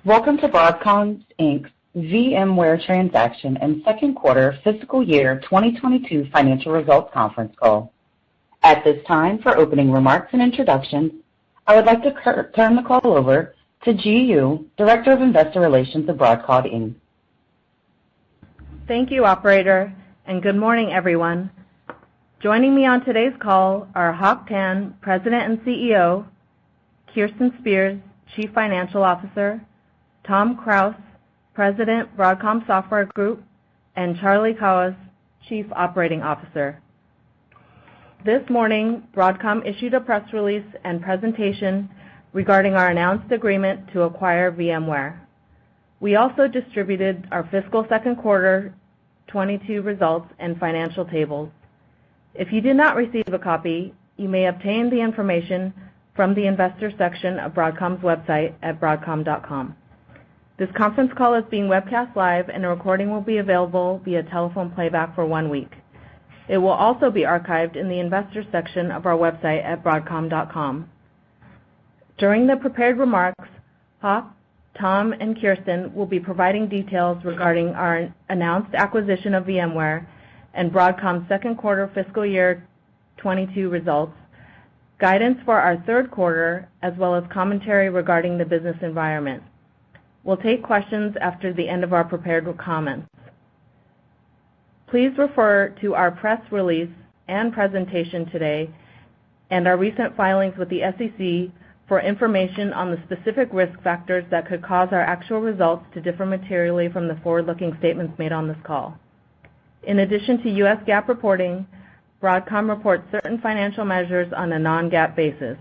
Welcome to Broadcom Inc.'s VMware transaction and second quarter fiscal year 2022 financial results conference call. At this time, for opening remarks and introductions, I would like to turn the call over to Ji Yoo, Director of Investor Relations of Broadcom Inc. Thank you, operator, and good morning, everyone. Joining me on today's call are Hock Tan, President and CEO, Kirsten Spears, Chief Financial Officer, Tom Krause, President, Broadcom Software Group, and Charlie Kawwas, Chief Operating Officer. This morning, Broadcom issued a press release and presentation regarding our announced agreement to acquire VMware. We also distributed our fiscal second quarter 22 results and financial tables. If you did not receive a copy, you may obtain the information from the investor section of Broadcom's website at broadcom.com. This conference call is being webcast live, and a recording will be available via telephone playback for 1 week. It will also be archived in the investor section of our website at broadcom.com. During the prepared remarks, Hock, Tom, and Kirsten will be providing details regarding our announced acquisition of VMware and Broadcom's second quarter fiscal year 22 results, guidance for our third quarter, as well as commentary regarding the business environment. We'll take questions after the end of our prepared comments. Please refer to our press release and presentation today and our recent filings with the SEC for information on the specific risk factors that could cause our actual results to differ materially from the forward-looking statements made on this call. In addition to U.S. GAAP reporting, Broadcom reports certain financial measures on a non-GAAP basis.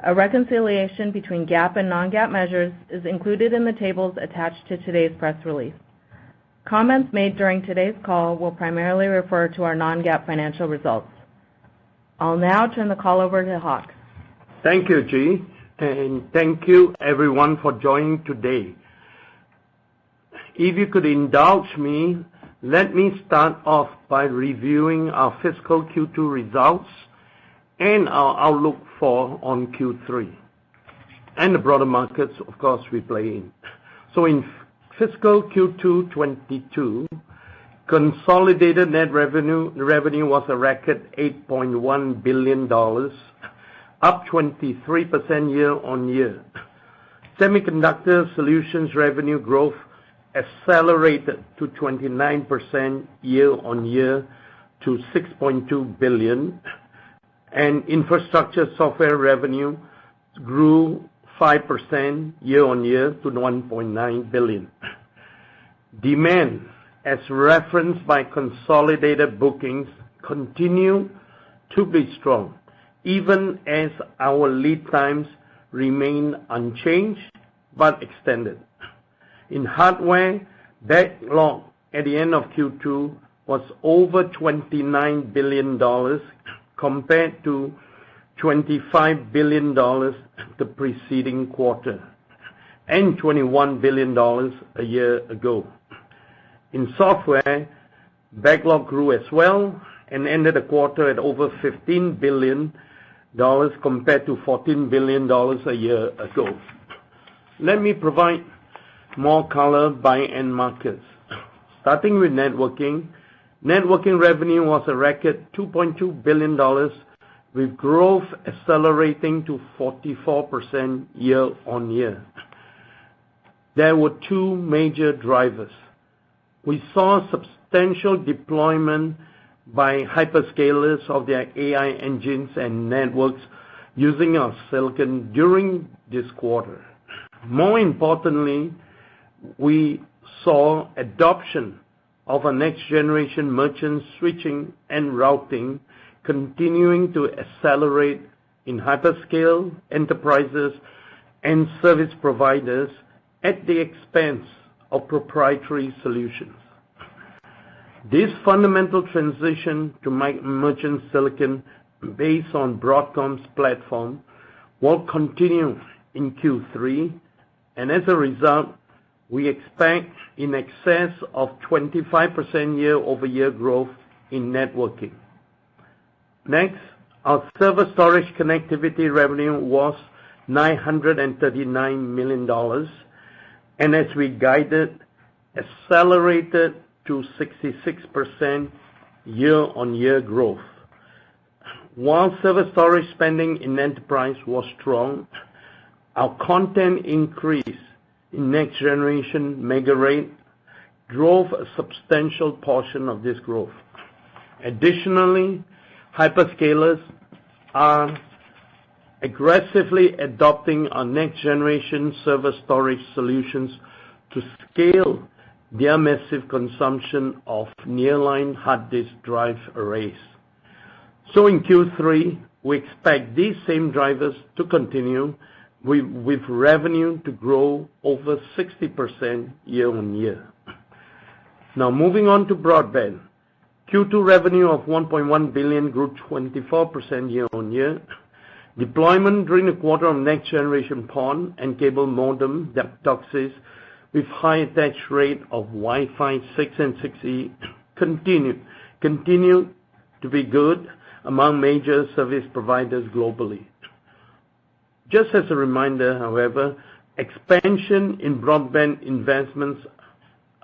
A reconciliation between GAAP and non-GAAP measures is included in the tables attached to today's press release. Comments made during today's call will primarily refer to our non-GAAP financial results. I'll now turn the call over to Hock. Thank you, Ji, and thank you everyone for joining today. If you could indulge me, let me start off by reviewing our fiscal Q2 results and our outlook on Q3 and the broader markets, of course, we play in. So in fiscal Q2 22, consolidated net revenue was a record $8.1 billion, up 23% year-on-year. Semiconductor solutions revenue growth accelerated to 29% year-on-year to $6.2 billion, and infrastructure software revenue grew 5% year-on-year to $1.9 billion. Demand, as referenced by consolidated bookings, continue to be strong, even as our lead times remain unchanged but extended. In hardware, backlog at the end of Q2 was over $29 billion compared to $25 billion the preceding quarter and $21 billion a year ago. In software, backlog grew as well and ended the quarter at over $15 billion compared to $14 billion a year ago. Let me provide more color by end markets. Starting with networking, networking revenue was a record $2.2 billion with growth accelerating to 44% year-on-year. There were two major drivers. We saw substantial deployment by hyperscalers of their AI engines and networks using our silicon during this quarter. More importantly, we saw adoption of a next-generation merchant switching and routing continuing to accelerate in hyperscale enterprises and service providers at the expense of proprietary solutions. This fundamental transition to merchant silicon based on Broadcom's platform will continue in Q3, and as a result, we expect in excess of 25% year-over-year growth in networking. Next, our server storage connectivity revenue was $939 million, and as we guided, accelerated to 66% year-on-year growth. While server storage spending in enterprise was strong, our content increase in next-generation mega rate drove a substantial portion of this growth. Additionally, hyperscalers are aggressively adopting our next-generation server storage solutions to scale their massive consumption of nearline hard disk drive arrays. So in Q3, we expect these same drivers to continue with revenue to grow over 60% year-on-year. Now moving on to broadband. Q2 revenue of $1.1 billion grew 24% year-on-year. Deployment during the quarter of next-generation PON and cable modem DOCSIS with high attach rate of Wi-Fi 6 and 6E continue to be good among major service providers globally. Just as a reminder, however, expansion in broadband investments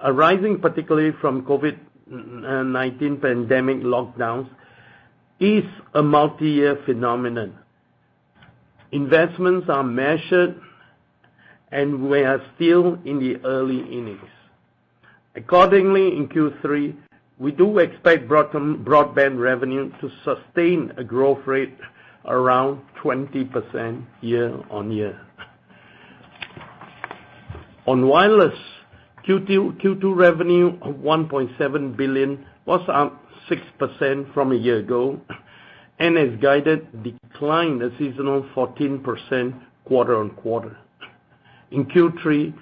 arising particularly from COVID-19 pandemic lockdowns is a multi-year phenomenon. Investments are measured and we are still in the early innings. Accordingly, in Q3, we do expect broadband revenue to sustain a growth rate around 20% year-on-year. On wireless, Q2 revenue of $1.7 billion was up 6% from a year ago, and as guided, declined a seasonal 14% quarter-on-quarter. In Q3,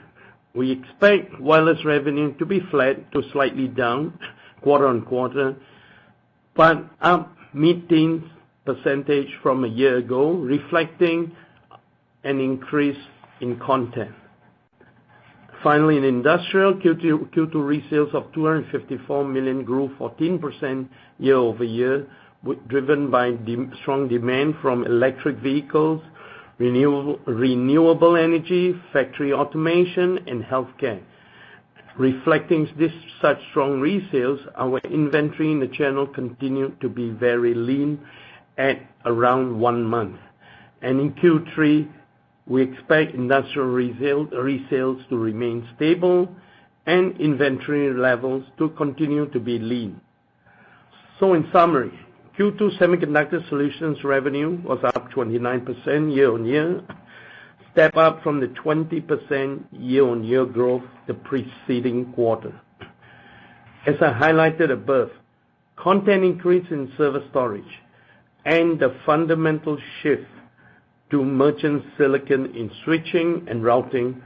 we expect wireless revenue to be flat to slightly down quarter-on-quarter, but up mid-teens percentage from a year ago, reflecting an increase in content. Finally, in industrial, Q2 resales of $254 million grew 14% year-over-year, driven by strong demand from electric vehicles, renewable energy, factory automation, and healthcare. Reflecting such strong resales, our inventory in the channel continued to be very lean at around 1 month. And in Q3, we expect industrial resales to remain stable and inventory levels to continue to be lean. So in summary, Q2 Semiconductor Solutions revenue was up 29% year-on-year, step up from the 20% year-on-year growth the preceding quarter. As I highlighted above, content increase in server storage and the fundamental shift to merchant silicon in switching and routing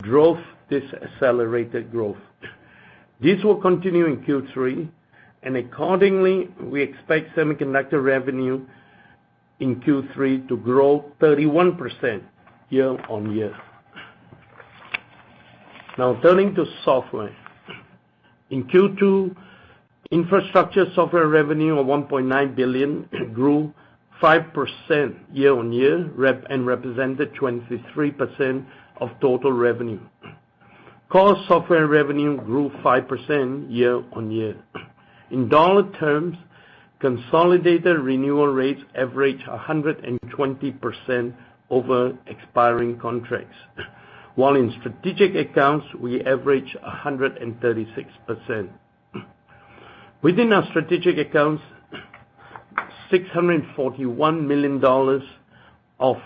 drove this accelerated growth. This will continue in Q3, and accordingly, we expect semiconductor revenue in Q3 to grow 31% year-on-year. Now turning to software. In Q2, infrastructure software revenue of $1.9 billion grew 5% year-on-year and represented 23% of total revenue. Core software revenue grew 5% year-on-year. In dollar terms, consolidated renewal rates average 120% over expiring contracts, while in strategic accounts we average 136%. Within our strategic accounts, $641 million of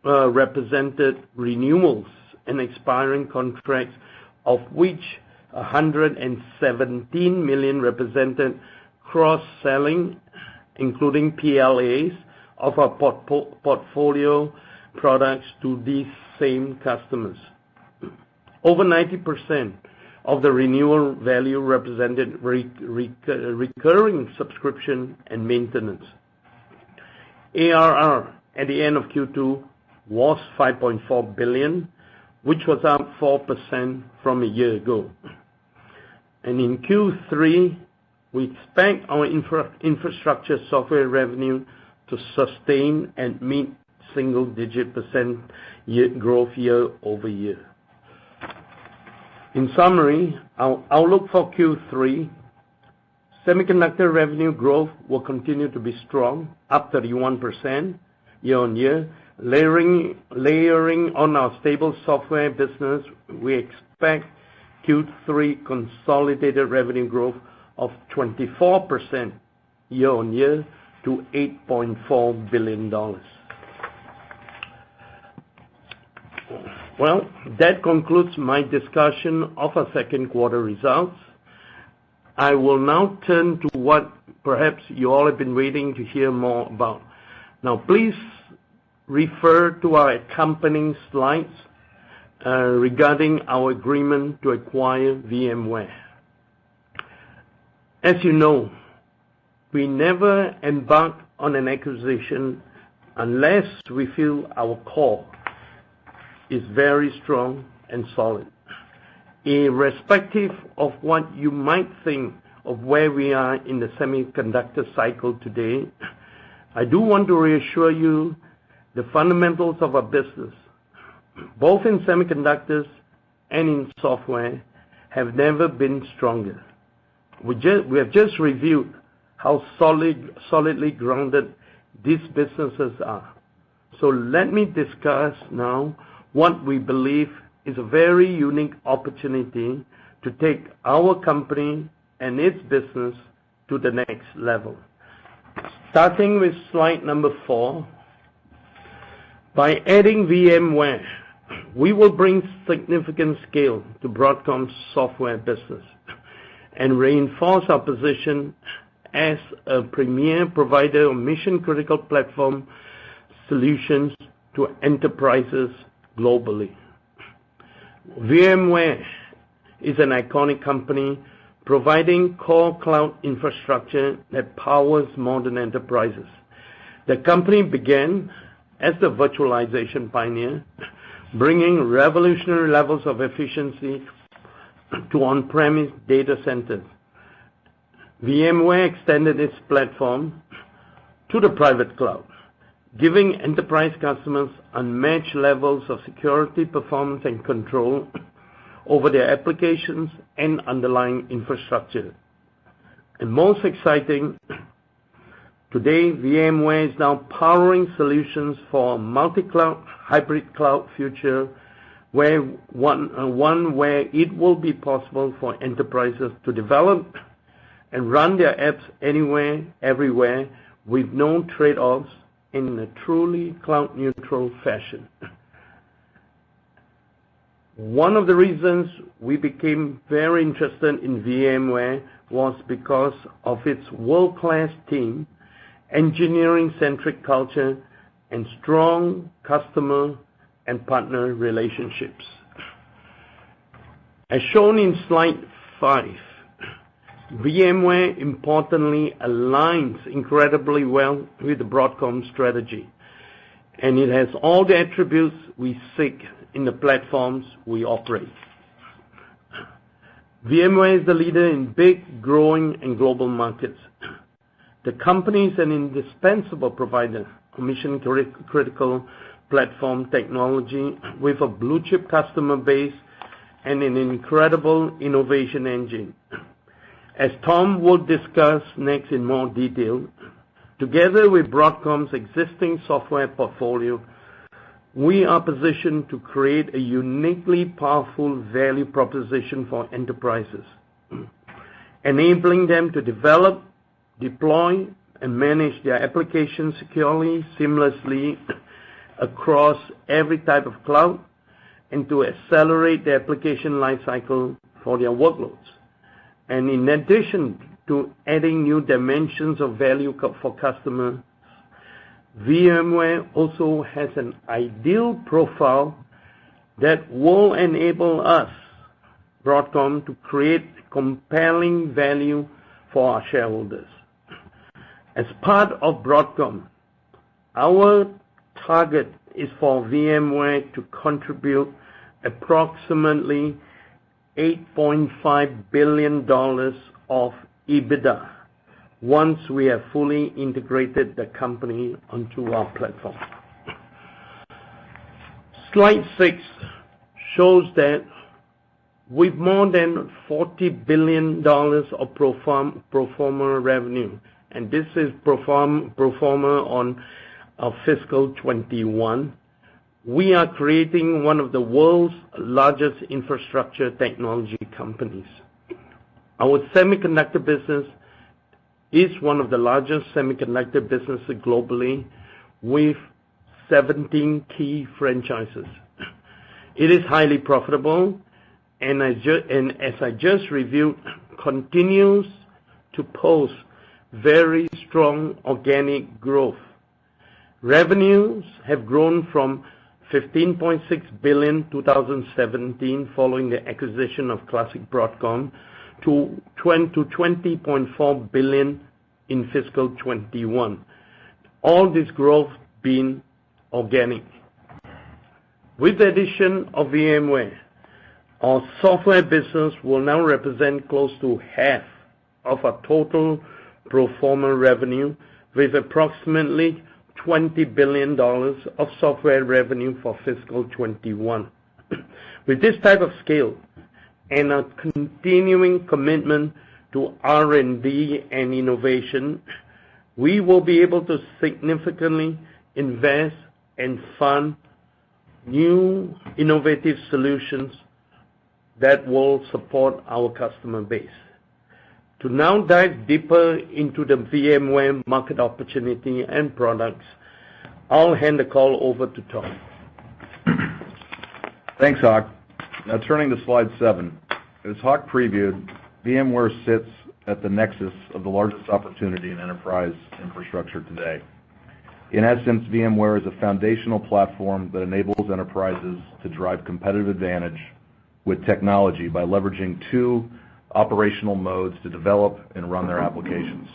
represented renewals and expiring contracts, of which $117 million represented cross-selling, including PLAs of our portfolio products to these same customers. Over 90% of the renewal value represented recurring subscription and maintenance. ARR at the end of Q2 was $5.4 billion, which was up 4% from a year ago. And in Q3, we expect our infrastructure software revenue to sustain and meet single-digit % growth year-over-year. In summary, our outlook for Q3, semiconductor revenue growth will continue to be strong, up 31% year-on-year. Layering on our stable software business, we expect Q3 consolidated revenue growth of 24% year-on-year to $8.4 billion. Well, that concludes my discussion of our second quarter results. I will now turn to what perhaps you all have been waiting to hear more about. Now, please refer to our accompanying slides regarding our agreement to acquire VMware. As you know, we never embark on an acquisition unless we feel our core is very strong and solid. Irrespective of what you might think of where we are in the semiconductor cycle today, I do want to reassure you the fundamentals of our business, both in semiconductors and in software, have never been stronger. We have just reviewed how solidly grounded these businesses are. So let me discuss now what we believe is a very unique opportunity to take our company and its business to the next level. Starting with slide number 4, by adding VMware, we will bring significant scale to Broadcom's software business and reinforce our position as a premier provider of mission-critical platform solutions to enterprises globally. VMware is an iconic company providing core cloud infrastructure that powers modern enterprises. The company began as the virtualization pioneer, bringing revolutionary levels of efficiency to on-premise data centers. VMware extended its platform to the private cloud, giving enterprise customers unmatched levels of security, performance, and control over their applications and underlying infrastructure. And most exciting, today VMware is now powering solutions for a multi-cloud, hybrid cloud future, where one where it will be possible for enterprises to develop and run their apps anywhere, everywhere, with no trade-offs, in a truly cloud-neutral fashion. One of the reasons we became very interested in VMware was because of its world-class team, engineering-centric culture, and strong customer and partner relationships. As shown in slide 5, VMware importantly aligns incredibly well with the Broadcom strategy, and it has all the attributes we seek in the platforms we operate. VMware is the leader in big, growing, and global markets. The company is an indispensable provider of mission-critical platform technology with a blue-chip customer base and an incredible innovation engine. As Tom will discuss next in more detail, together with Broadcom's existing software portfolio, we are positioned to create a uniquely powerful value proposition for enterprises, enabling them to develop, deploy, and manage their applications securely, seamlessly across every type of cloud, and to accelerate the application lifecycle for their workloads. And in addition to adding new dimensions of value for customers, VMware also has an ideal profile that will enable us, Broadcom, to create compelling value for our shareholders. As part of Broadcom, our target is for VMware to contribute approximately $8.5 billion of EBITDA once we have fully integrated the company onto our platform. Slide 6 shows that with more than $40 billion of pro forma revenue, and this is pro forma on fiscal 21, we are creating one of the world's largest infrastructure technology companies. Our semiconductor business is one of the largest semiconductor businesses globally with 17 key franchises. It is highly profitable, and as I just reviewed, continues to post very strong organic growth. Revenues have grown from $15.6 billion in 2017 following the acquisition of classic Broadcom to $20.4 billion in fiscal 21. All this growth being organic. With the addition of VMware, our software business will now represent close to half of our total pro forma revenue, with approximately $20 billion of software revenue for fiscal 21. With this type of scale and a continuing commitment to R&D and innovation, we will be able to significantly invest and fund new innovative solutions that will support our customer base. To now dive deeper into the VMware market opportunity and products, I'll hand the call over to Tom. Thanks, Hock. Now turning to slide 7. As Hock previewed, VMware sits at the nexus of the largest opportunity in enterprise infrastructure today. In essence, VMware is a foundational platform that enables enterprises to drive competitive advantage with technology by leveraging 2 operational modes to develop and run their applications.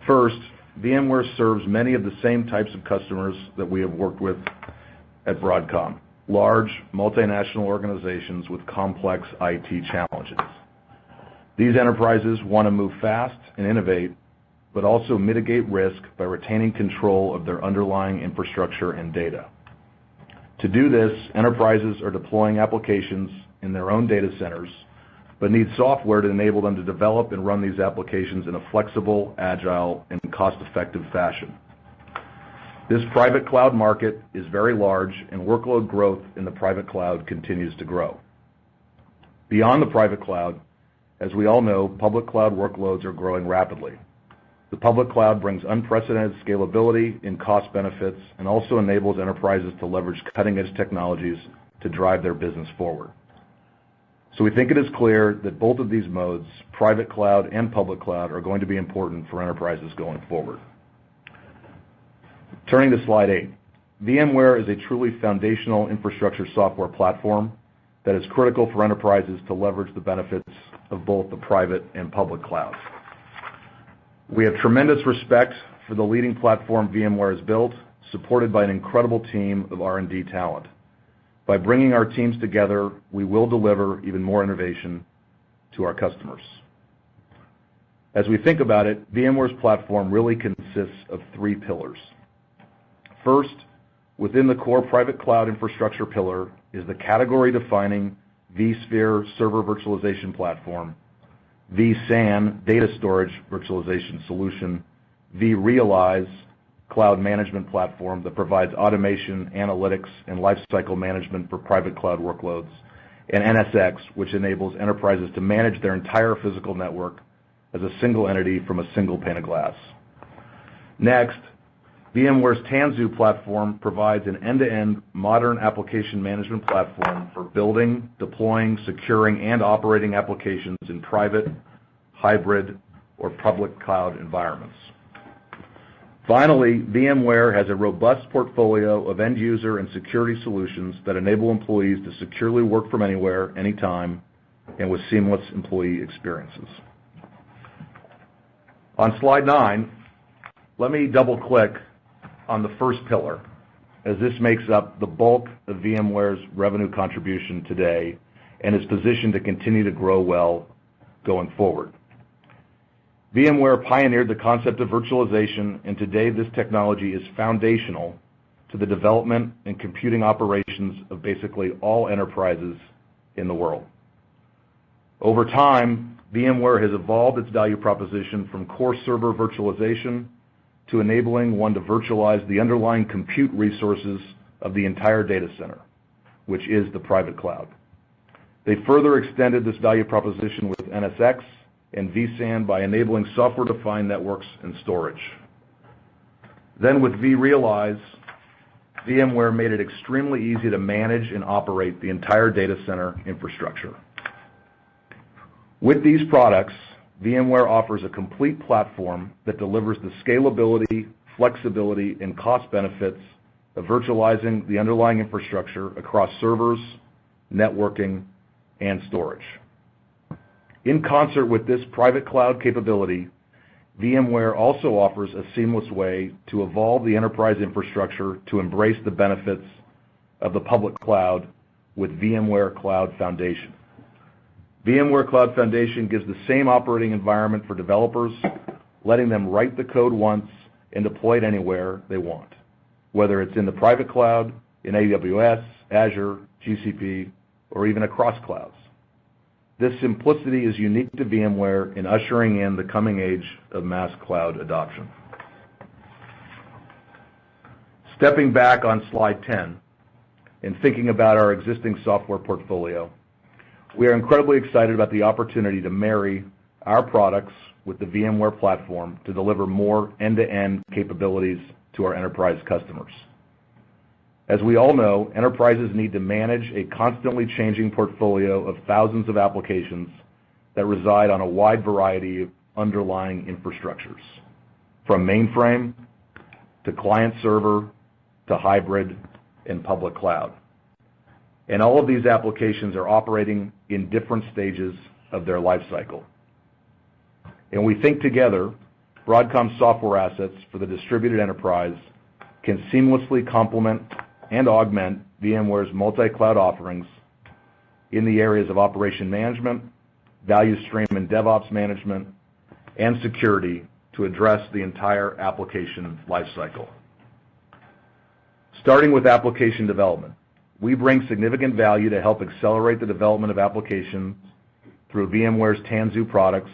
First, VMware serves many of the same types of customers that we have worked with at Broadcom, large multinational organizations with complex IT challenges. These enterprises want to move fast and innovate, but also mitigate risk by retaining control of their underlying infrastructure and data. To do this, enterprises are deploying applications in their own data centers, but need software to enable them to develop and run these applications in a flexible, agile, and cost-effective fashion. This private cloud market is very large, and workload growth in the private cloud continues to grow. Beyond the private cloud, as we all know, public cloud workloads are growing rapidly. The public cloud brings unprecedented scalability and cost benefits and also enables enterprises to leverage cutting-edge technologies to drive their business forward. So we think it is clear that both of these modes, private cloud and public cloud, are going to be important for enterprises going forward. Turning to slide 8. VMware is a truly foundational infrastructure software platform that is critical for enterprises to leverage the benefits of both the private and public clouds. We have tremendous respect for the leading platform VMware has built, supported by an incredible team of R&D talent. By bringing our teams together, we will deliver even more innovation to our customers. As we think about it, VMware's platform really consists of 3 pillars. First, within the core private cloud infrastructure pillar is the category-defining vSphere server virtualization platform, vSAN data storage virtualization solution, vRealize cloud management platform that provides automation, analytics, and lifecycle management for private cloud workloads, and NSX, which enables enterprises to manage their entire physical network as a single entity from a single pane of glass. Next, VMware's Tanzu platform provides an end-to-end modern application management platform for building, deploying, securing, and operating applications in private, hybrid, or public cloud environments. Finally, VMware has a robust portfolio of end-user and security solutions that enable employees to securely work from anywhere, anytime, and with seamless employee experiences. On slide 9, let me double-click on the first pillar, as this makes up the bulk of VMware's revenue contribution today and is positioned to continue to grow well going forward. VMware pioneered the concept of virtualization, and today this technology is foundational to the development and computing operations of basically all enterprises in the world. Over time, VMware has evolved its value proposition from core server virtualization to enabling one to virtualize the underlying compute resources of the entire data center, which is the private cloud. They further extended this value proposition with NSX and vSAN by enabling software-defined networks and storage. Then with vRealize, VMware made it extremely easy to manage and operate the entire data center infrastructure. With these products, VMware offers a complete platform that delivers the scalability, flexibility, and cost benefits of virtualizing the underlying infrastructure across servers, networking, and storage. In concert with this private cloud capability, VMware also offers a seamless way to evolve the enterprise infrastructure to embrace the benefits of the public cloud with VMware Cloud Foundation. VMware Cloud Foundation gives the same operating environment for developers, letting them write the code once and deploy it anywhere they want, whether it's in the private cloud, in AWS, Azure, GCP, or even across clouds. This simplicity is unique to VMware in ushering in the coming age of mass cloud adoption. Stepping back on slide 10 and thinking about our existing software portfolio, we are incredibly excited about the opportunity to marry our products with the VMware platform to deliver more end-to-end capabilities to our enterprise customers. As we all know, enterprises need to manage a constantly changing portfolio of thousands of applications that reside on a wide variety of underlying infrastructures, from mainframe to client server to hybrid and public cloud. And all of these applications are operating in different stages of their life cycle. And we think together, Broadcom software assets for the distributed enterprise can seamlessly complement and augment VMware's multi-cloud offerings in the areas of operation management, value stream and DevOps management, and security to address the entire application lifecycle. Starting with application development, we bring significant value to help accelerate the development of applications through VMware's Tanzu products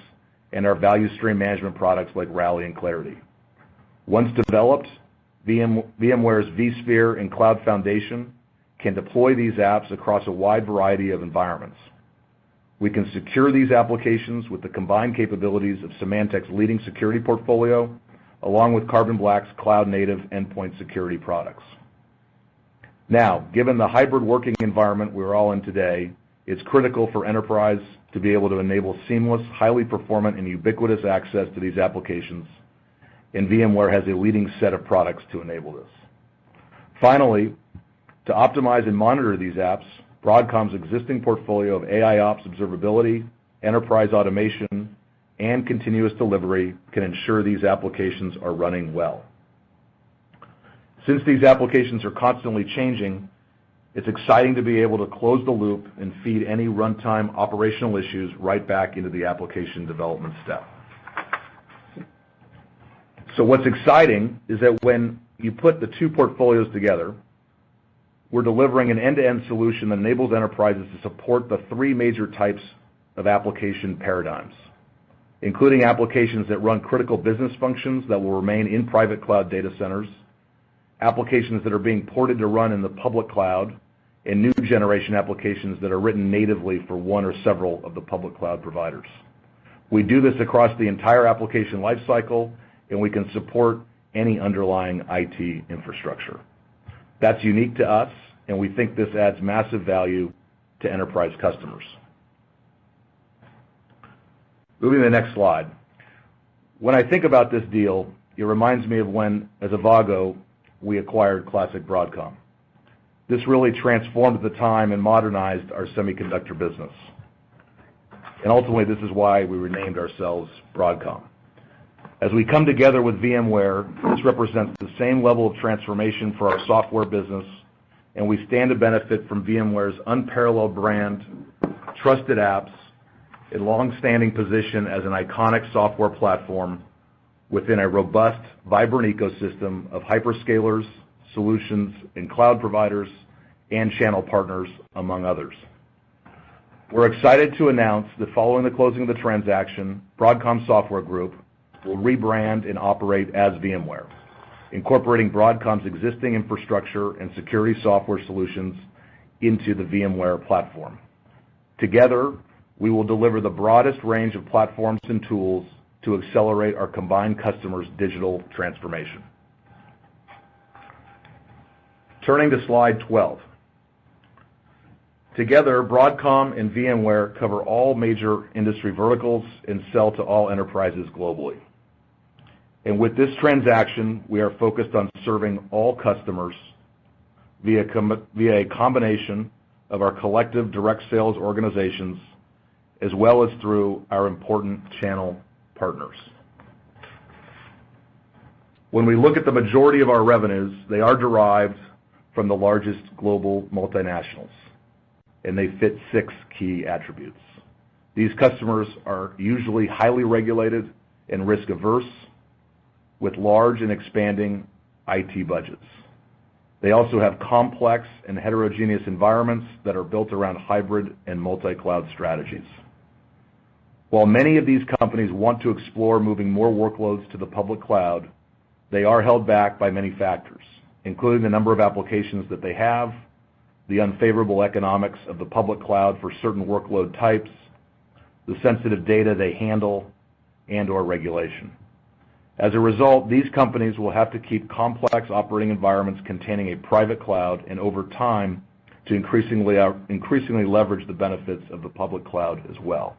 and our value stream management products like Rally and Clarity. Once developed, VMware's vSphere and Cloud Foundation can deploy these apps across a wide variety of environments. We can secure these applications with the combined capabilities of Symantec's leading security portfolio, along with Carbon Black's cloud-native endpoint security products. Now, given the hybrid working environment we're all in today, it's critical for enterprise to be able to enable seamless, highly performant, and ubiquitous access to these applications, and VMware has a leading set of products to enable this. Finally, to optimize and monitor these apps, Broadcom's existing portfolio of AIOps observability, enterprise automation, and continuous delivery can ensure these applications are running well. Since these applications are constantly changing, it's exciting to be able to close the loop and feed any runtime operational issues right back into the application development step. So what's exciting is that when you put the two portfolios together, we're delivering an end-to-end solution that enables enterprises to support the three major types of application paradigms, including applications that run critical business functions that will remain in private cloud data centers, applications that are being ported to run in the public cloud, and new generation applications that are written natively for one or several of the public cloud providers. We do this across the entire application lifecycle, and we can support any underlying IT infrastructure. That's unique to us, and we think this adds massive value to enterprise customers. Moving to the next slide. When I think about this deal, it reminds me of when, as AVGO, we acquired Classic Broadcom. This really transformed at the time and modernized our semiconductor business. And ultimately, this is why we renamed ourselves Broadcom. As we come together with VMware, this represents the same level of transformation for our software business, and we stand to benefit from VMware's unparalleled brand, trusted apps, and long-standing position as an iconic software platform within a robust, vibrant ecosystem of hyperscalers, solutions, and cloud providers, and channel partners, among others. We're excited to announce that following the closing of the transaction, Broadcom Software Group will rebrand and operate as VMware, incorporating Broadcom's existing infrastructure and security software solutions into the VMware platform. Together, we will deliver the broadest range of platforms and tools to accelerate our combined customers' digital transformation. Turning to slide 12. Together, Broadcom and VMware cover all major industry verticals and sell to all enterprises globally. And with this transaction, we are focused on serving all customers via a combination of our collective direct sales organizations as well as through our important channel partners. When we look at the majority of our revenues, they are derived from the largest global multinationals, and they fit 6 key attributes. These customers are usually highly regulated and risk-averse with large and expanding IT budgets. They also have complex and heterogeneous environments that are built around hybrid and multi-cloud strategies. While many of these companies want to explore moving more workloads to the public cloud, they are held back by many factors, including the number of applications that they have, the unfavorable economics of the public cloud for certain workload types, the sensitive data they handle, and/or regulation. As a result, these companies will have to keep complex operating environments containing a private cloud and over time to increasingly leverage the benefits of the public cloud as well.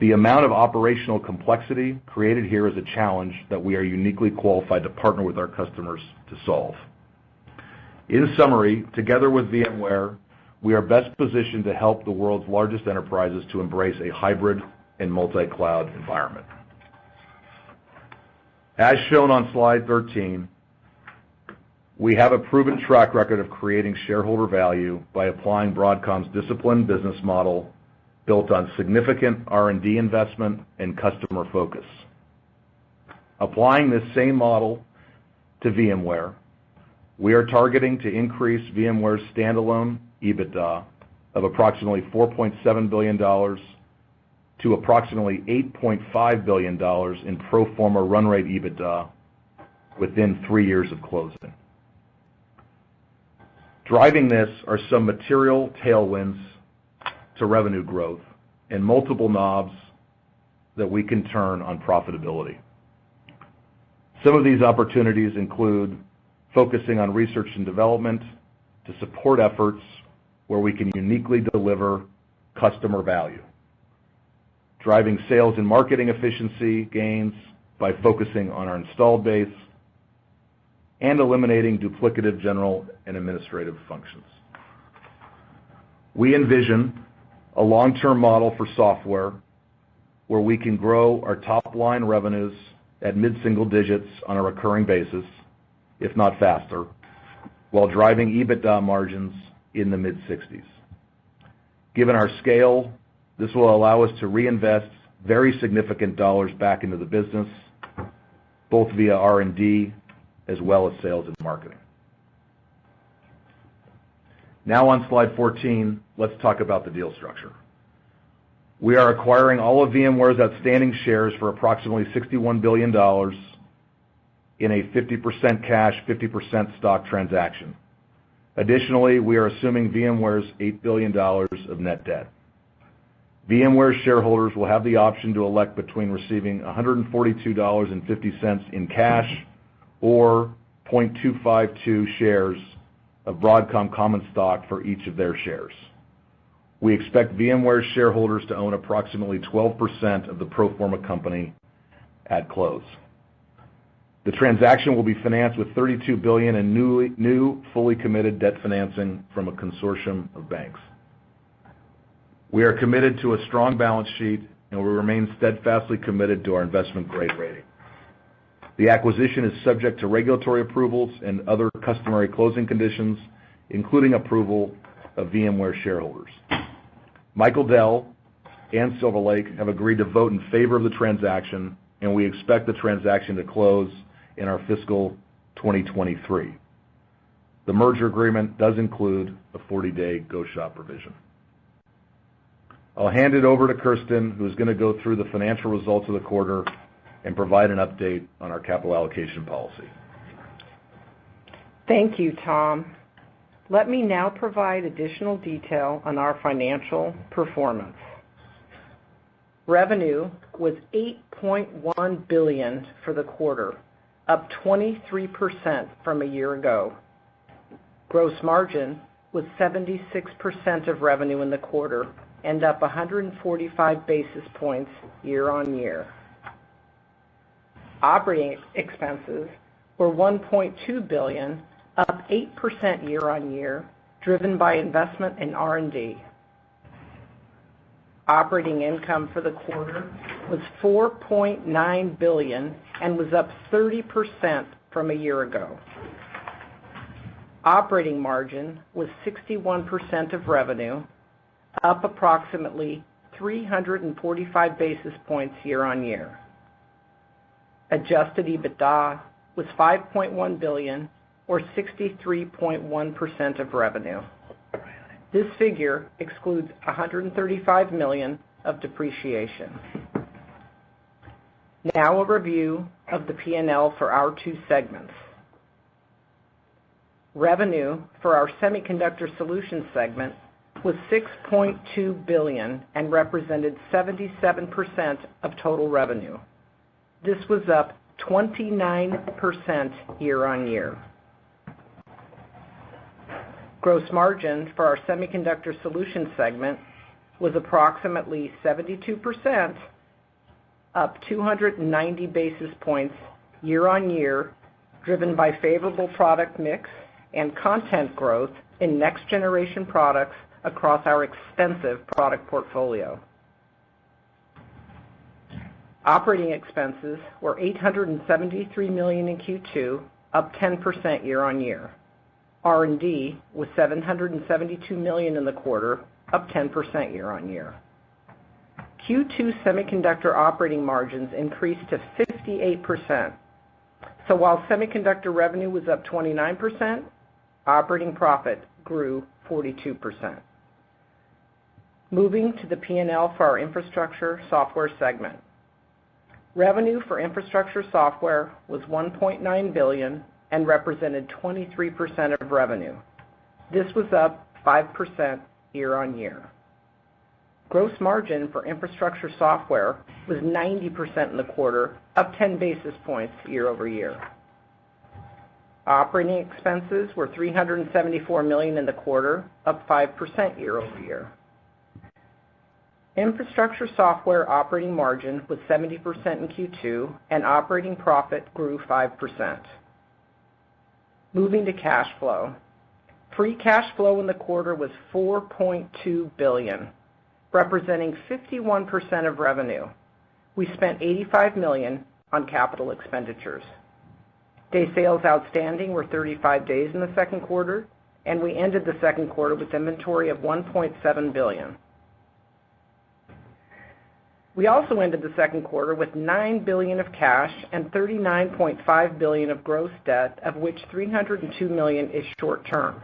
The amount of operational complexity created here is a challenge that we are uniquely qualified to partner with our customers to solve. In summary, together with VMware, we are best positioned to help the world's largest enterprises to embrace a hybrid and multi-cloud environment. As shown on slide 13, we have a proven track record of creating shareholder value by applying Broadcom's disciplined business model built on significant R&D investment and customer focus. Applying this same model to VMware, we are targeting to increase VMware's standalone EBITDA of approximately $4.7 billion to approximately $8.5 billion in pro forma run rate EBITDA within 3 years of closing. Driving this are some material tailwinds to revenue growth and multiple knobs that we can turn on profitability. Some of these opportunities include focusing on research and development to support efforts where we can uniquely deliver customer value, driving sales and marketing efficiency gains by focusing on our installed base, and eliminating duplicative general and administrative functions. We envision a long-term model for software where we can grow our top-line revenues at mid-single digits on a recurring basis, if not faster, while driving EBITDA margins in the mid-60s. Given our scale, this will allow us to reinvest very significant dollars back into the business, both via R&D as well as sales and marketing. Now on slide 14, let's talk about the deal structure. We are acquiring all of VMware's outstanding shares for approximately $61 billion in a 50% cash, 50% stock transaction. Additionally, we are assuming VMware's $8 billion of net debt. VMware shareholders will have the option to elect between receiving $142.50 in cash or 0.252 shares of Broadcom common stock for each of their shares. We expect VMware shareholders to own approximately 12% of the pro forma company at close. The transaction will be financed with $32 billion in new fully committed debt financing from a consortium of banks. We are committed to a strong balance sheet and we remain steadfastly committed to our investment-grade rating. The acquisition is subject to regulatory approvals and other customary closing conditions, including approval of VMware shareholders. Michael Dell and Silver Lake have agreed to vote in favor of the transaction, and we expect the transaction to close in our fiscal 2023. The merger agreement does include a 40-day go-shop provision. I'll hand it over to Kirsten, who's going to go through the financial results of the quarter and provide an update on our capital allocation policy. Thank you, Tom. Let me now provide additional detail on our financial performance. Revenue was $8.1 billion for the quarter, up 23% from a year ago. Gross margin was 76% of revenue in the quarter and up 145 basis points year on year. Operating expenses were $1.2 billion, up 8% year on year, driven by investment in R&D. Operating income for the quarter was $4.9 billion and was up 30% from a year ago. Operating margin was 61% of revenue, up approximately 345 basis points year on year. Adjusted EBITDA was $5.1 billion, or 63.1% of revenue. This figure excludes $135 million of depreciation. Now a review of the P&L for our two segments. Revenue for our Semiconductor Solutions segment was $6.2 billion and represented 77% of total revenue. This was up 29% year on year. Gross margin for our Semiconductor Solutions segment was approximately 72%, up 290 basis points year on year, driven by favorable product mix and content growth in next-generation products across our extensive product portfolio. Operating expenses were $873 million in Q2, up 10% year on year. R&D was $772 million in the quarter, up 10% year on year. Q2 semiconductor operating margins increased to 58%. So while semiconductor revenue was up 29%, operating profit grew 42%. Moving to the P&L for our Infrastructure Software segment. Revenue for Infrastructure Software was $1.9 billion and represented 23% of revenue. This was up 5% year on year. Gross margin for Infrastructure Software was 90% in the quarter, up 10 basis points year over year. Operating expenses were $374 million in the quarter, up 5% year over year. Infrastructure Software operating margin was 70% in Q2, and operating profit grew 5%. Moving to cash flow. Free cash flow in the quarter was $4.2 billion, representing 51% of revenue. We spent $85 million on capital expenditures. Day sales outstanding were 35 days in the second quarter, and we ended the second quarter with inventory of $1.7 billion. We also ended the second quarter with $9 billion of cash and $39.5 billion of gross debt, of which $302 million is short-term.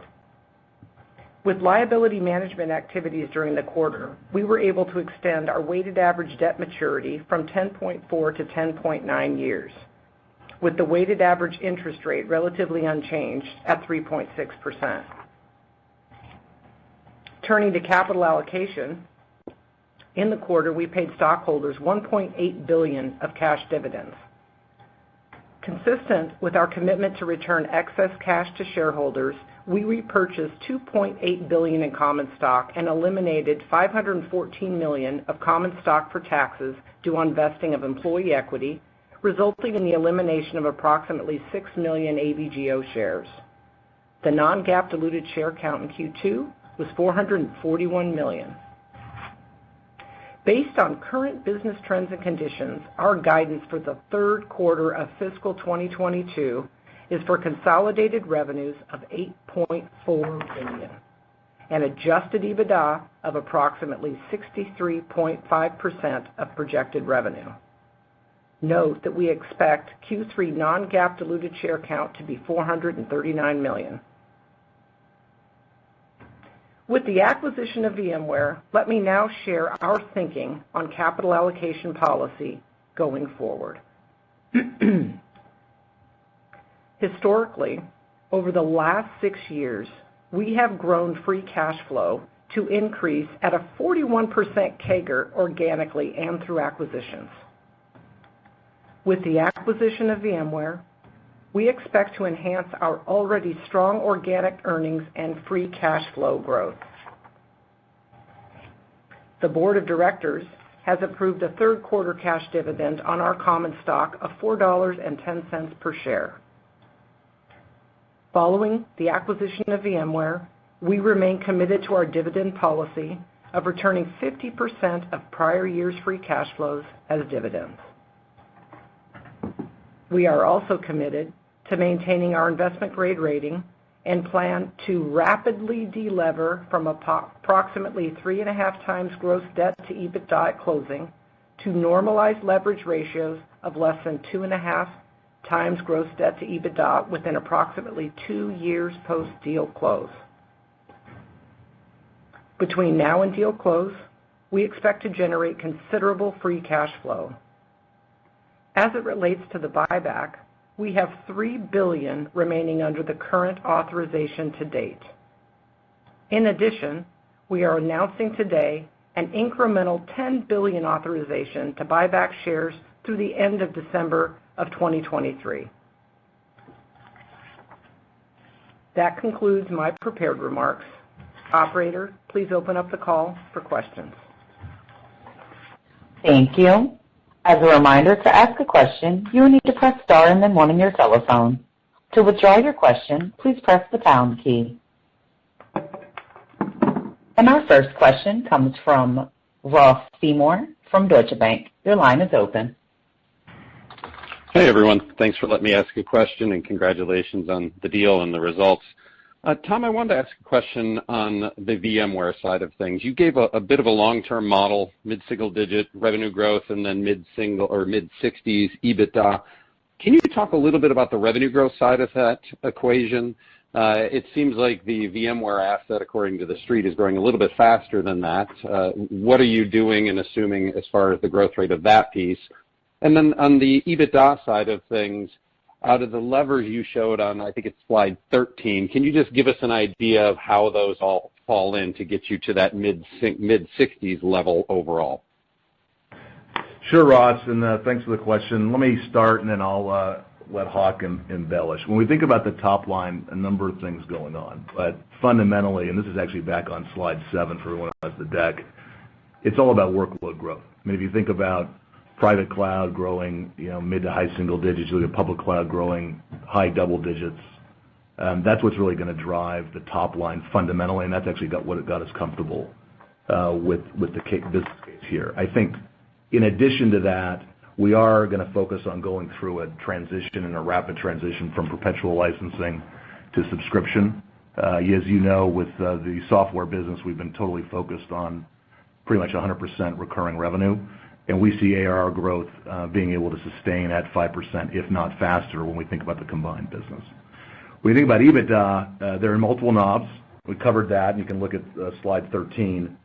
With liability management activities during the quarter, we were able to extend our weighted average debt maturity from 10.4 to 10.9 years, with the weighted average interest rate relatively unchanged at 3.6%. Turning to capital allocation, in the quarter, we paid stockholders $1.8 billion of cash dividends. Consistent with our commitment to return excess cash to shareholders, we repurchased $2.8 billion in common stock and eliminated $514 million of common stock for taxes due on vesting of employee equity, resulting in the elimination of approximately 6 million AVGO shares. The non-GAAP diluted share count in Q2 was 441 million. Based on current business trends and conditions, our guidance for the third quarter of fiscal 2022 is for consolidated revenues of $8.4 billion and adjusted EBITDA of approximately 63.5% of projected revenue. Note that we expect Q3 non-GAAP diluted share count to be 439 million. With the acquisition of VMware, let me now share our thinking on capital allocation policy going forward. Historically, over the last 6 years, we have grown free cash flow to increase at a 41% CAGR organically and through acquisitions. With the acquisition of VMware, we expect to enhance our already strong organic earnings and free cash flow growth. The board of directors has approved a third quarter cash dividend on our common stock of $4.10 per share. Following the acquisition of VMware, we remain committed to our dividend policy of returning 50% of prior year's free cash flows as dividends. We are also committed to maintaining our investment grade rating and plan to rapidly delever from approximately 3.5 times gross debt to EBITDA at closing to normalized leverage ratios of less than 2.5 times gross debt to EBITDA within approximately 2 years post-deal close. Between now and deal close, we expect to generate considerable free cash flow. As it relates to the buyback, we have $3 billion remaining under the current authorization to date. In addition, we are announcing today an incremental $10 billion authorization to buy back shares through the end of December of 2023. That concludes my prepared remarks. Operator, please open up the call for questions. Thank you. As a reminder, to ask a question, you will need to press star and then 1 on your telephone. To withdraw your question, please press the pound key. And our first question comes from Ross Seymour from Deutsche Bank. Your line is open. Hey, everyone. Thanks for letting me ask a question, and congratulations on the deal and the results. Tom, I wanted to ask a question on the VMware side of things. You gave a bit of a long-term model, mid-single-digit revenue growth, and then mid-60s EBITDA. Can you talk a little bit about the revenue growth side of that equation? It seems like the VMware asset, according to the street, is growing a little bit faster than that. What are you doing and assuming as far as the growth rate of that piece? And then on the EBITDA side of things, out of the levers you showed on, I think it's slide 13, can you just give us an idea of how those all fall in to get you to that mid-60s level overall? Sure, Ross, and thanks for the question. Let me start, and then I'll let Hawk embellish. When we think about the top line, a number of things going on, but fundamentally, and this is actually back on slide 7 for everyone who has the deck, it's all about workload growth. I mean, if you think about private cloud growing, mid to high single digits, you look at public cloud growing high double digits. That's what's really going to drive the top line fundamentally, and that's actually what got us comfortable with the business case here. I think in addition to that, we are going to focus on going through a transition and a rapid transition from perpetual licensing to subscription. As you know, with the software business, we've been totally focused on pretty much 100% recurring revenue. And we see ARR growth being able to sustain at 5%, if not faster, when we think about the combined business. When you think about EBITDA, there are multiple knobs. We covered that, and you can look at slide 13.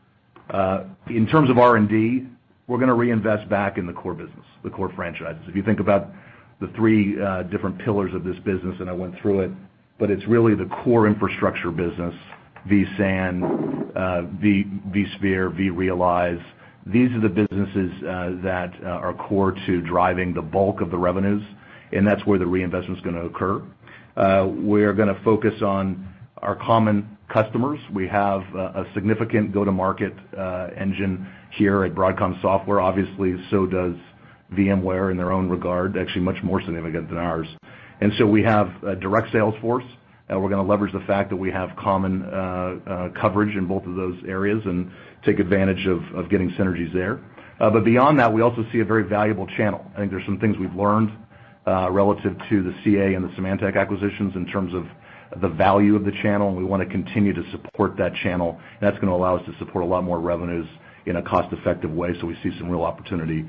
In terms of R&D, we're going to reinvest back in the core business, the core franchises. If you think about the 3 different pillars of this business, and I went through it, but it's really the core infrastructure business, vSAN, vSphere, vRealize. These are the businesses that are core to driving the bulk of the revenues, and that's where the reinvestment is going to occur. We're going to focus on our common customers. We have a significant go-to-market engine here at Broadcom Software. Obviously, so does VMware in their own regard, actually much more significant than ours. And so we have a direct sales force. We're going to leverage the fact that we have common coverage in both of those areas and take advantage of getting synergies there. But beyond that, we also see a very valuable channel. I think there's some things we've learned relative to the CA and the Symantec acquisitions in terms of the value of the channel, and we want to continue to support that channel. And that's going to allow us to support a lot more revenues in a cost-effective way, so we see some real opportunity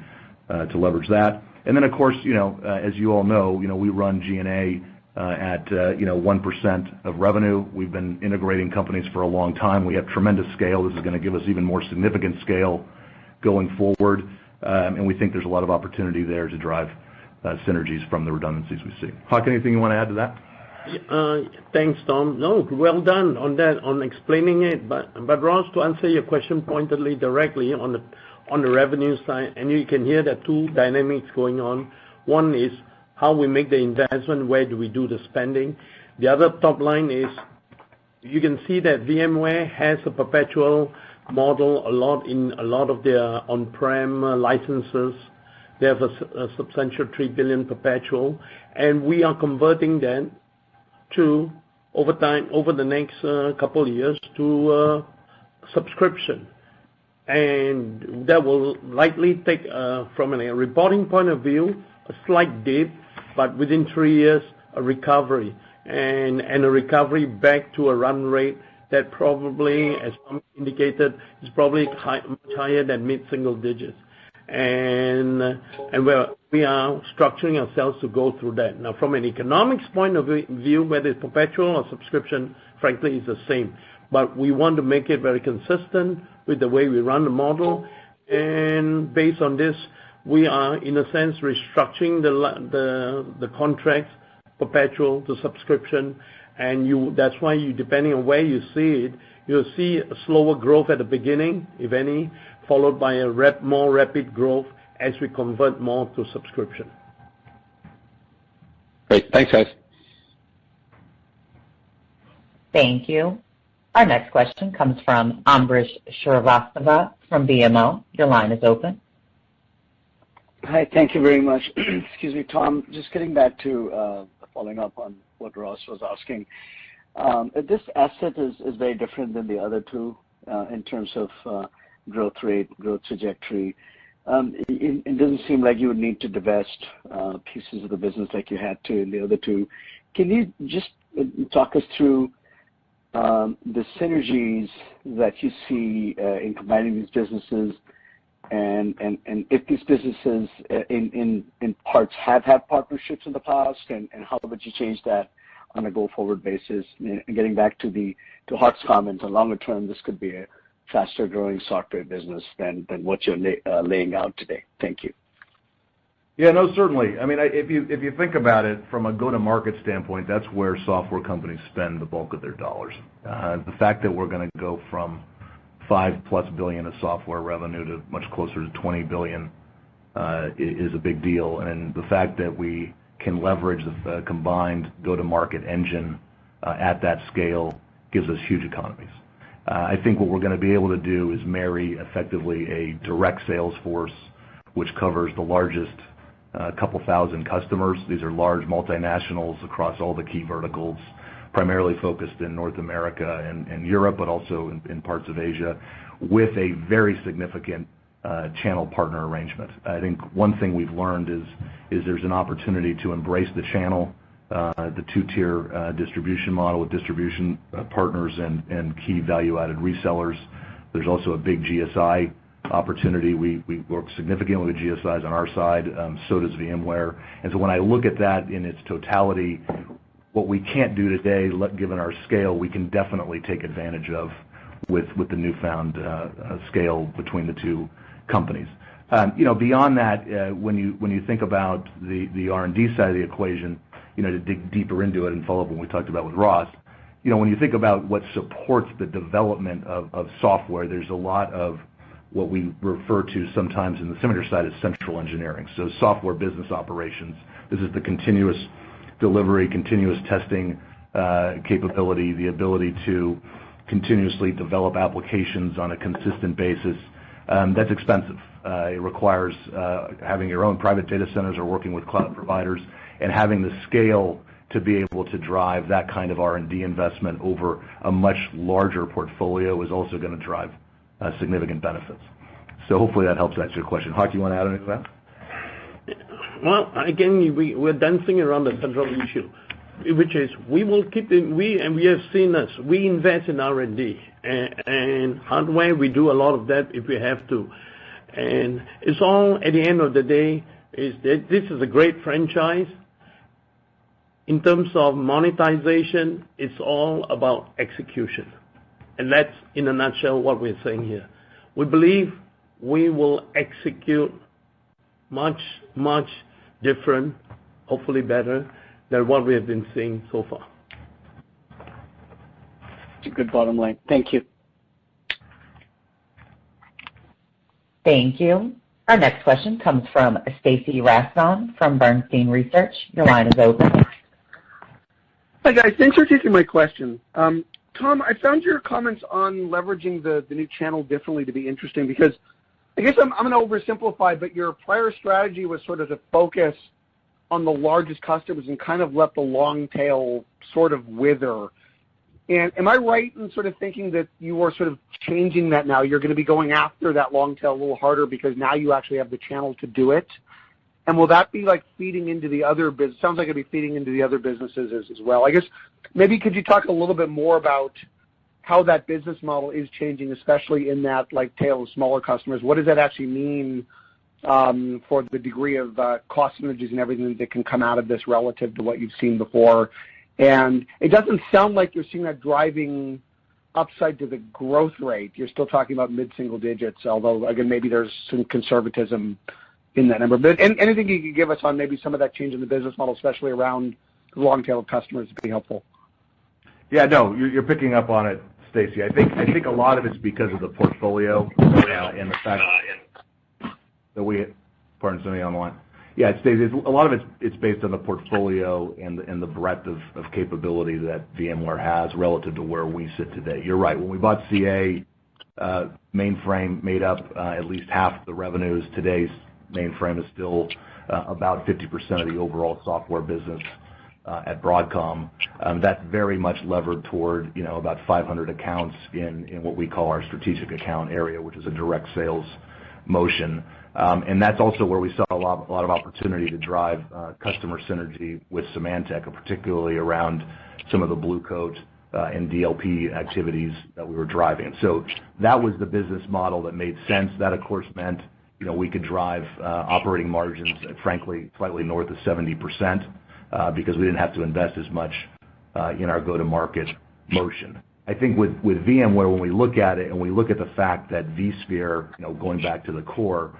to leverage that. And then, of course, as you all know, we run G&A at 1% of revenue. We've been integrating companies for a long time. We have tremendous scale. This is going to give us even more significant scale going forward, and we think there's a lot of opportunity there to drive synergies from the redundancies we see. Hock, anything you want to add to that? Thanks, Tom. No, well done on that, on explaining it. But Ross, to answer your question pointedly, directly on the revenue side, and you can hear the two dynamics going on. One is how we make the investment, where do we do the spending. The other top line is you can see that VMware has a perpetual model in a lot of their on-prem licenses. They have a substantial $3 billion perpetual, and we are converting that to over the next couple of years to subscription. And that will likely take, from a reporting point of view, a slight dip, but within 3 years, a recovery, and a recovery back to a run rate that probably, as Tom indicated, is probably much higher than mid-single digits. And we are structuring ourselves to go through that. Now, from an economics point of view, whether it's perpetual or subscription, frankly, is the same. But we want to make it very consistent with the way we run the model. And based on this, we are, in a sense, restructuring the contracts, perpetual to subscription. And that's why depending on where you see it, you'll see a slower growth at the beginning, if any, followed by a more rapid growth as we convert more to subscription. Great. Thanks, guys. Thank you. Our next question comes from Ambrish Srivastava from BMO. Your line is open. Hi, thank you very much. Excuse me, Tom, just getting back to following up on what Ross was asking. This asset is very different than the other two in terms of growth rate, growth trajectory. It doesn't seem like you would need to divest pieces of the business like you had to in the other two. Can you just talk us through the synergies that you see in combining these businesses, and if these businesses in parts have had partnerships in the past, and how would you change that on a go-forward basis? And getting back to Hock's comment, on longer term, this could be a faster growing software business than what you're laying out today. Thank you. Yeah, no, certainly. I mean, if you think about it from a go-to-market standpoint, that's where software companies spend the bulk of their dollars. The fact that we're going to go from $5+ billion of software revenue to much closer to $20 billion is a big deal, and the fact that we can leverage the combined go-to-market engine at that scale gives us huge economies. I think what we're going to be able to do is marry effectively a direct sales force, which covers the largest couple thousand customers. These are large multinationals across all the key verticals, primarily focused in North America and Europe, but also in parts of Asia, with a very significant channel partner arrangement. I think one thing we've learned is there's an opportunity to embrace the channel, the two-tier distribution model with distribution partners and key value-added resellers. There's also a big GSI opportunity. We work significantly with GSIs on our side, so does VMware. And so when I look at that in its totality, what we can't do today, given our scale, we can definitely take advantage of with the newfound scale between the two companies. Beyond that, when you think about the R&D side of the equation, to dig deeper into it and follow up what we talked about with Ross, when you think about what supports the development of software, there's a lot of what we refer to sometimes in the similar side as central engineering. So software business operations. This is the continuous delivery, continuous testing capability, the ability to continuously develop applications on a consistent basis. That's expensive. It requires having your own private data centers or working with cloud providers, and having the scale to be able to drive that kind of R&D investment over a much larger portfolio is also going to drive significant benefits. So hopefully that helps answer your question. Hock, you want to add anything to that? Well, again, we're dancing around the central issue, which is we will keep in, and we have seen this, we invest in R&D and hardware. We do a lot of that if we have to. And it's all, at the end of the day, this is a great franchise. In terms of monetization, it's all about execution. And that's, in a nutshell, what we're saying here. We believe we will execute much, much different, hopefully better, than what we have been seeing so far. It's a good bottom line. Thank you. Thank you. Our next question comes from Stacy Rasgon from Bernstein Research. Your line is open. Hi, guys. Thanks for taking my question. Tom, I found your comments on leveraging the new channel differently to be interesting because I guess I'm going to oversimplify, but your prior strategy was sort of to focus on the largest customers and kind of let the long tail sort of wither. And am I right in sort of thinking that you are sort of changing that now? You're going to be going after that long tail a little harder because now you actually have the channel to do it? And will that be like feeding into the other business? Sounds like it'll be feeding into the other businesses as well. I guess maybe could you talk a little bit more about how that business model is changing, especially in that like tail of smaller customers? What does that actually mean for the degree of cost synergies and everything that can come out of this relative to what you've seen before? And it doesn't sound like you're seeing that driving upside to the growth rate. You're still talking about mid-single digits, although, again, maybe there's some conservatism in that number. But anything you could give us on maybe some of that change in the business model, especially around the long tail of customers, would be helpful. Yeah, no, you're picking up on it, Stacy. I think a lot of it's because of the portfolio and the fact that we, pardon somebody on the line. Yeah, Stacy, a lot of it's based on the portfolio and the breadth of capability that VMware has relative to where we sit today. You're right. When we bought CA, mainframe made up at least half the revenues. Today's mainframe is still about 50% of the overall software business at Broadcom. That's very much levered toward about 500 accounts in what we call our strategic account area, which is a direct sales motion. And that's also where we saw a lot of opportunity to drive customer synergy with Symantec, particularly around some of the Blue Coat and DLP activities that we were driving. So that was the business model that made sense. That, of course, meant we could drive operating margins at, frankly, slightly north of 70% because we didn't have to invest as much in our go-to-market motion. I think with VMware, when we look at it and we look at the fact that vSphere, going back to the core,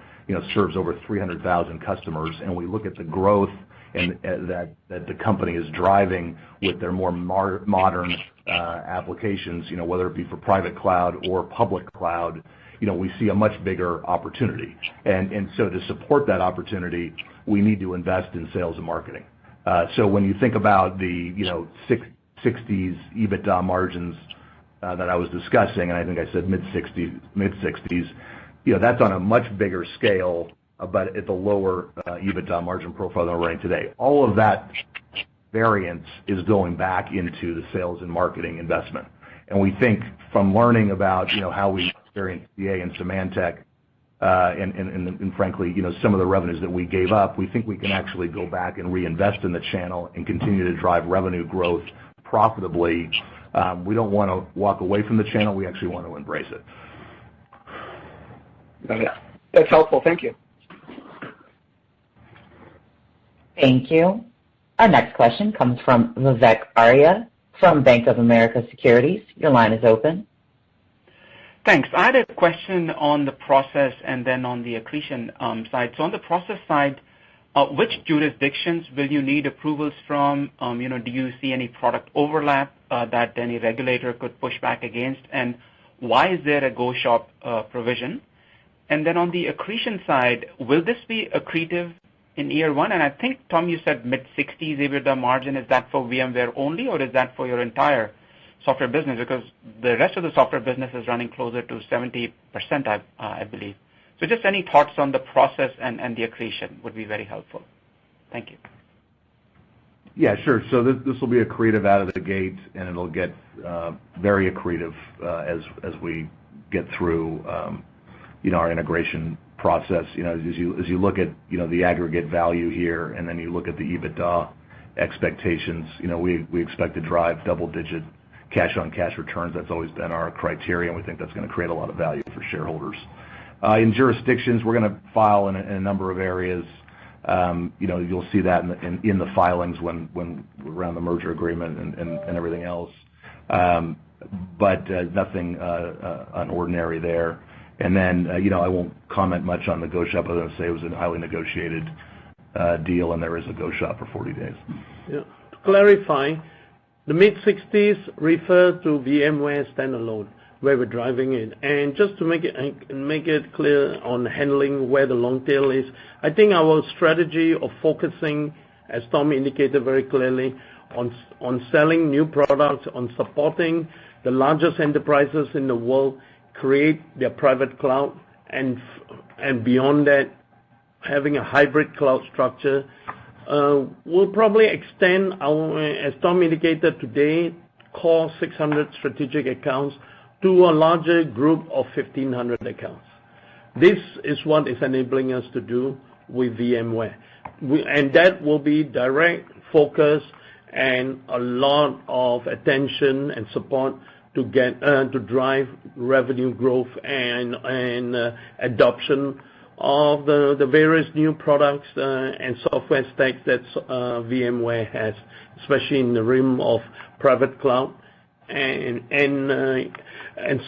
serves over 300,000 customers, and we look at the growth and that the company is driving with their more modern applications, whether it be for private cloud or public cloud, we see a much bigger opportunity. And so to support that opportunity, we need to invest in sales and marketing. So when you think about the 60s EBITDA margins that I was discussing, and I think I said mid-60s, that's on a much bigger scale, but at the lower EBITDA margin profile than we're running today. All of that variance is going back into the sales and marketing investment. And we think from learning about how we experienced CA and Symantec, and frankly, some of the revenues that we gave up, we think we can actually go back and reinvest in the channel and continue to drive revenue growth profitably. We don't want to walk away from the channel. We actually want to embrace it. Got it. That's helpful. Thank you. Thank you. Our next question comes from Vivek Arya from Bank of America Securities. Your line is open. Thanks. I had a question on the process and then on the accretion side. So on the process side, which jurisdictions will you need approvals from? Do you see any product overlap that any regulator could push back against? And why is there a go shop provision? And then on the accretion side, will this be accretive in year one? And I think, Tom, you said mid-60s EBITDA margin. Is that for VMware only, or is that for your entire software business? Because the rest of the software business is running closer to 70%, I believe. So just any thoughts on the process and the accretion would be very helpful. Thank you. Yeah, sure. So this will be accretive out of the gate, and it'll get very accretive as we get through our integration process. As you look at the aggregate value here, and then you look at the EBITDA expectations, we expect to drive double-digit cash-on-cash returns. That's always been our criteria, and we think that's going to create a lot of value for shareholders. In jurisdictions, we're going to file in a number of areas. You'll see that in the filings when around the merger agreement and everything else. But nothing unordinary there. And then, I won't comment much on the go shop other than say it was a highly negotiated deal, and there is a go shop for 40 days. Yeah. To clarify, the mid-60s refer to VMware standalone, where we're driving it. And just to make it clear on handling where the long tail is, I think our strategy of focusing, as Tom indicated very clearly, on selling new products, on supporting the largest enterprises in the world, create their private cloud, and beyond that, having a hybrid cloud structure, will probably extend our, as Tom indicated today, core 600 strategic accounts to a larger group of 1,500 accounts. This is what is enabling us to do with VMware. And that will be direct focus and a lot of attention and support to get to drive revenue growth and adoption of the various new products and software stacks that VMware has, especially in the realm of private cloud and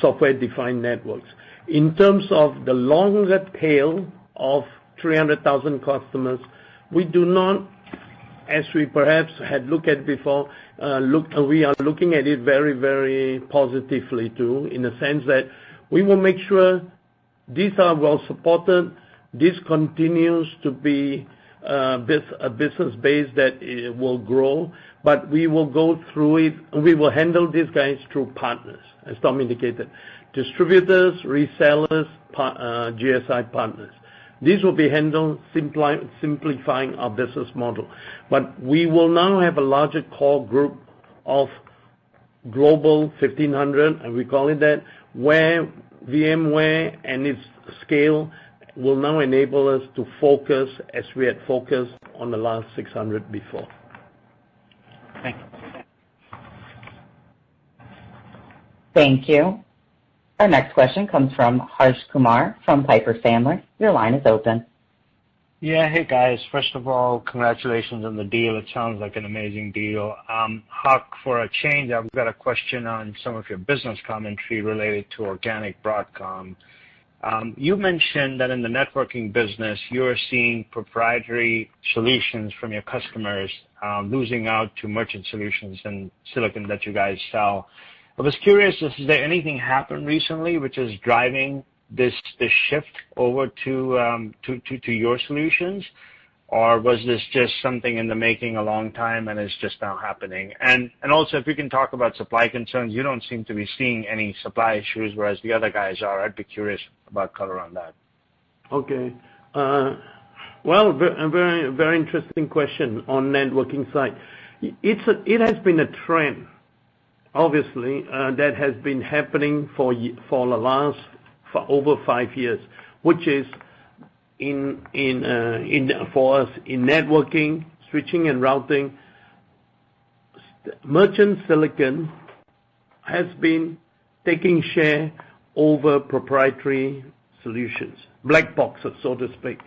software-defined networks. In terms of the longer tail of 300,000 customers, we do not, as we perhaps had looked at before, we are looking at it very, very positively too, in the sense that we will make sure these are well supported. This continues to be a business base that will grow, but we will go through it. We will handle these guys through partners, as Tom indicated, distributors, resellers, GSI partners. These will be handled simplifying our business model. But we will now have a larger core group of global 1,500, and we call it that, where VMware and its scale will now enable us to focus as we had focused on the last 600 before. Thank you. Thank you. Our next question comes from Harsh Kumar from Piper Sandler. Your line is open. Yeah. Hey, guys. First of all, congratulations on the deal. It sounds like an amazing deal. Hock, for a change, I've got a question on some of your business commentary related to organic Broadcom. You mentioned that in the networking business, you're seeing proprietary solutions from your customers losing out to merchant solutions and silicon that you guys sell. I was curious, is there anything happened recently which is driving this shift over to your solutions, or was this just something in the making a long time and is just now happening? And also, if you can talk about supply concerns, you don't seem to be seeing any supply issues, whereas the other guys are. I'd be curious about color on that. Okay. Well, a very, very interesting question on networking side. It has been a trend, obviously, that has been happening for over 5 years, which is for us in networking, switching and routing. Merchant silicon has been taking share over proprietary solutions, black boxes, so to speak.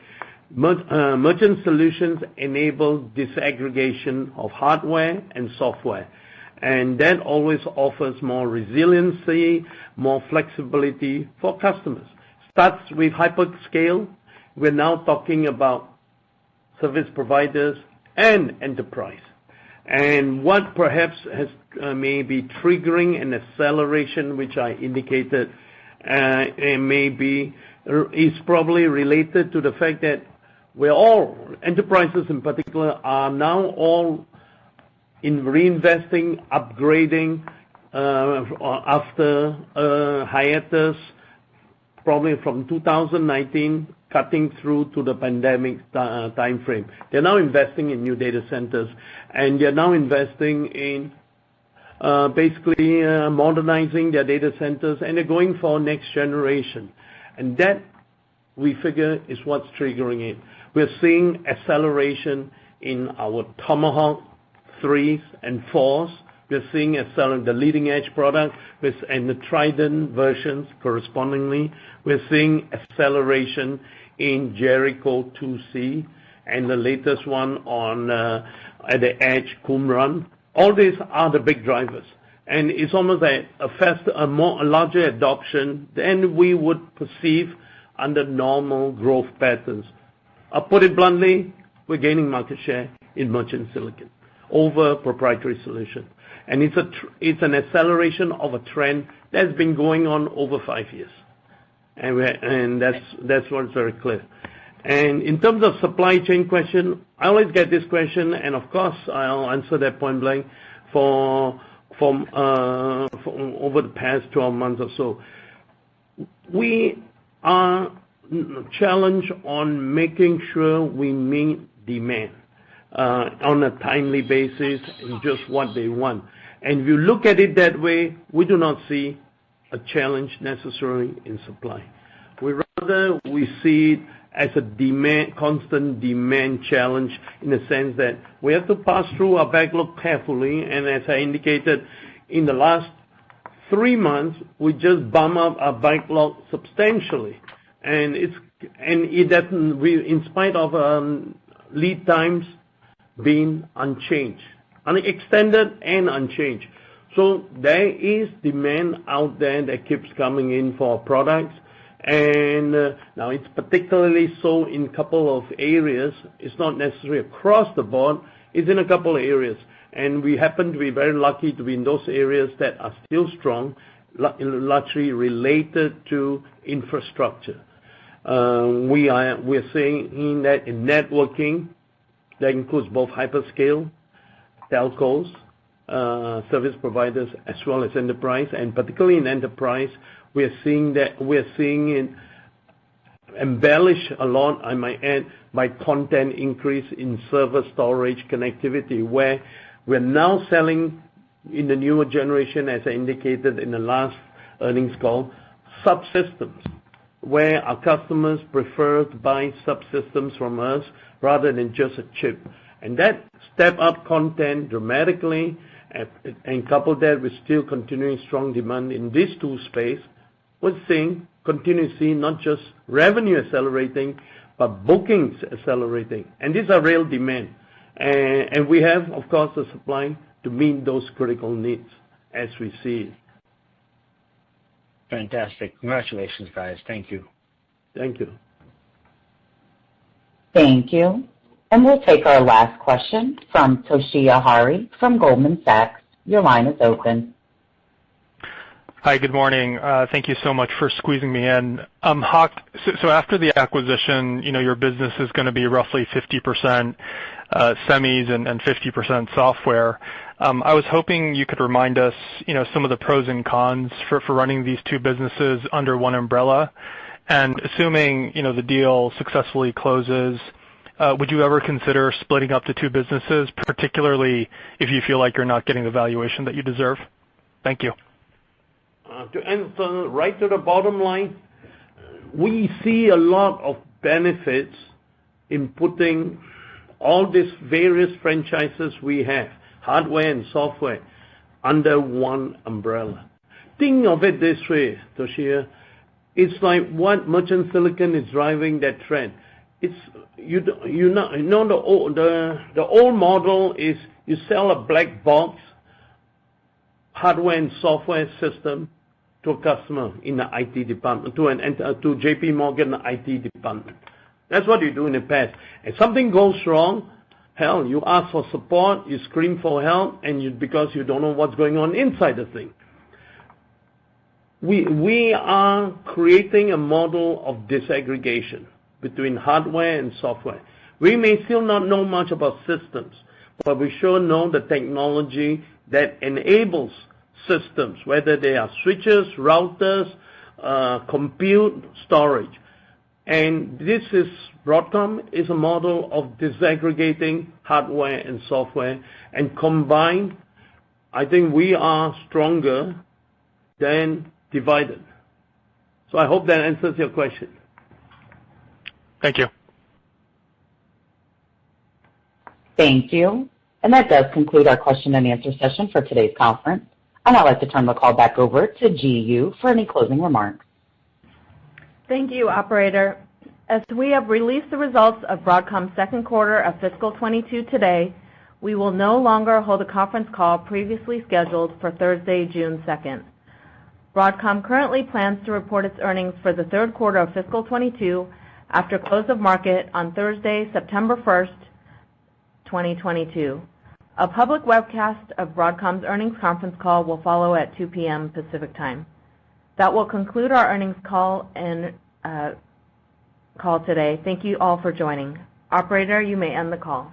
Merchant solutions enable disaggregation of hardware and software, and that always offers more resiliency, more flexibility for customers. Starts with hyperscale. We're now talking about service providers and enterprise. And what perhaps has may be triggering an acceleration, which I indicated, is probably related to the fact that enterprises in particular, are now all in reinvesting, upgrading after a hiatus, probably from 2019, cutting through to the pandemic time frame. They're now investing in new data centers, and they're now investing in basically modernizing their data centers, and they're going for next generation. And that, we figure, is what's triggering it. We're seeing acceleration in our Tomahawk 3s and 4s. We're seeing the leading edge product and the Trident versions correspondingly. We're seeing acceleration in Jericho 2C, and the latest one on at the edge, Qumran. All these are the big drivers, and it's almost a larger adoption than we would perceive under normal growth patterns. I'll put it bluntly, we're gaining market share in merchant silicon over proprietary solution, and it's an acceleration of a trend that's been going on over 5 years, and that's what's very clear. And in terms of supply chain question, I always get this question, and of course I'll answer that point blank. From over the past 12 months or so, we are challenged on making sure we meet demand on a timely basis and just what they want. And if you look at it that way, we do not see a challenge necessarily in supply. We see it as a constant demand challenge in the sense that we have to pass through our backlog carefully, and as I indicated, in the last 3 months, we just bump up our backlog substantially, and it doesn't, in spite of lead times being unchanged, extended and unchanged. So there is demand out there that keeps coming in for our products. And now it's particularly so in a couple of areas. It's not necessarily across the board. It's in a couple of areas. And we happen to be very lucky to be in those areas that are still strong, largely related to infrastructure. We're seeing that in networking, that includes both hyperscale, telcos, service providers, as well as enterprise, and particularly in enterprise, we're seeing it embellished a lot, I might add, by content increase in server storage connectivity, where we're now selling in the newer generation, as I indicated in the last earnings call, subsystems, where our customers prefer to buy subsystems from us rather than just a chip. And that step up content dramatically, and couple that with still continuing strong demand in these two space, we're continue to see not just revenue accelerating, but bookings accelerating. And these are real demand. And we have, of course, the supply to meet those critical needs as we see it. Fantastic. Congratulations, guys. Thank you. Thank you. Thank you. And we'll take our last question from Toshiya Hari from Goldman Sachs. Your line is open. Hi, good morning. Thank you so much for squeezing me in. Hock, so after the acquisition, your business is going to be roughly 50% semis and 50% software. I was hoping you could remind us, some of the pros and cons for running these two businesses under one umbrella. And assuming, the deal successfully closes, would you ever consider splitting up the two businesses, particularly if you feel like you're not getting the valuation that you deserve? Thank you. To answer right to the bottom line, we see a lot of benefits in putting all these various franchises we have, hardware and software, under one umbrella. Think of it this way, Toshiya. It's like what merchant silicon is driving that trend. It's the old model is you sell a black box hardware and software system to a customer in the IT department, to JP Morgan IT department. That's what you do in the past. If something goes wrong, hell, you ask for support, you scream for help, and because you don't know what's going on inside the thing. We are creating a model of disaggregation between hardware and software. We may still not know much about systems, but we sure know the technology that enables systems, whether they are switches, routers, compute, storage. And Broadcom is a model of disaggregating hardware and software, and combined, I think we are stronger than divided. So I hope that answers your question. Thank you. Thank you. And that does conclude our question and answer session for today's conference. And I'd like to turn the call back over to GU for any closing remarks. Thank you, operator. As we have released the results of Broadcom's second quarter of fiscal 22 today, we will no longer hold a conference call previously scheduled for Thursday, June 2nd. Broadcom currently plans to report its earnings for the third quarter of fiscal 22 after close of market on Thursday, September 1st, 2022. A public webcast of Broadcom's earnings conference call will follow at 2 p.m. Pacific Time. That will conclude our earnings call today. Thank you all for joining. Operator, you may end the call.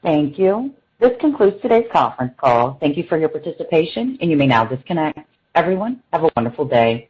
Thank you. This concludes today's conference call. Thank you for your participation, and you may now disconnect. Everyone, have a wonderful day.